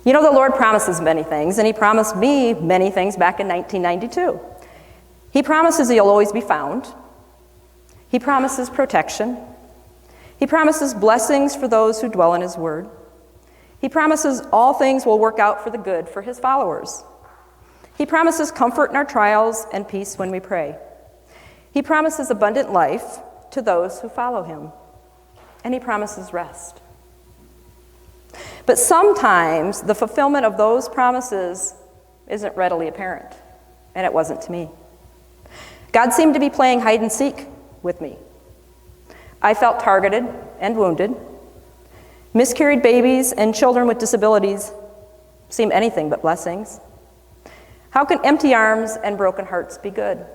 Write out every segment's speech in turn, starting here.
You know, the Lord promises many things, and He promised me many things back in 1992. He promises He'll always be found. He promises protection. He promises blessings for those who dwell in His word. He promises all things will work out for the good for His followers. He promises comfort in our trials and peace when we pray. He promises abundant life to those who follow Him. And He promises rest. But sometimes the fulfillment of those promises isn't readily apparent, and it wasn't to me. God seemed to be playing hide and seek with me. I felt targeted and wounded. Miscarried babies and children with disabilities seem anything but blessings. How can empty arms and broken hearts be good?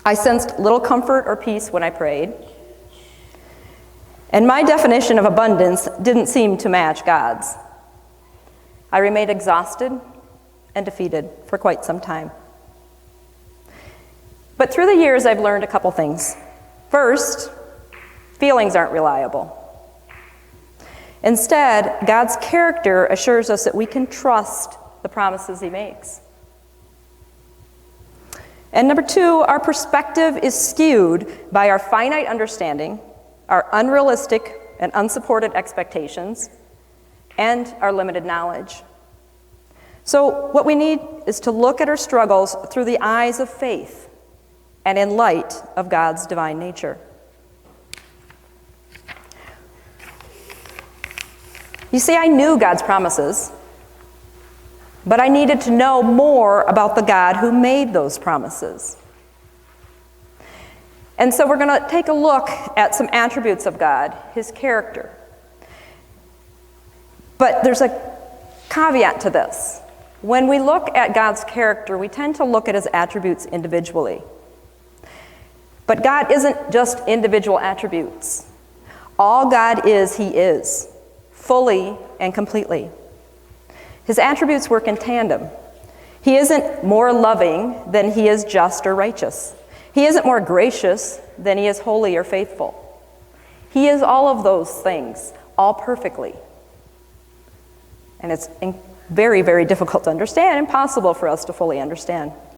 I sensed little comfort or peace when I prayed. And my definition of abundance didn't seem to match God's. I remained exhausted and defeated for quite some time. But through the years, I've learned a couple things. First, feelings aren't reliable. Instead, God's character assures us that we can trust the promises He makes. And number two, our perspective is skewed by our finite understanding, our unrealistic and unsupported expectations, and our limited knowledge. So what we need is to look at our struggles through the eyes of faith and in light of God's divine nature. You see, I knew God's promises, but I needed to know more about the God who made those promises. And so we're going to take a look at some attributes of God, His character. But there's a caveat to this. When we look at God's character, we tend to look at His attributes individually. But God isn't just individual attributes. All God is, He is, fully and completely. His attributes work in tandem. He isn't more loving than He is just or righteous. He isn't more gracious than He is holy or faithful. He is all of those things, all perfectly. And it's very, very difficult to understand, impossible for us to fully understand.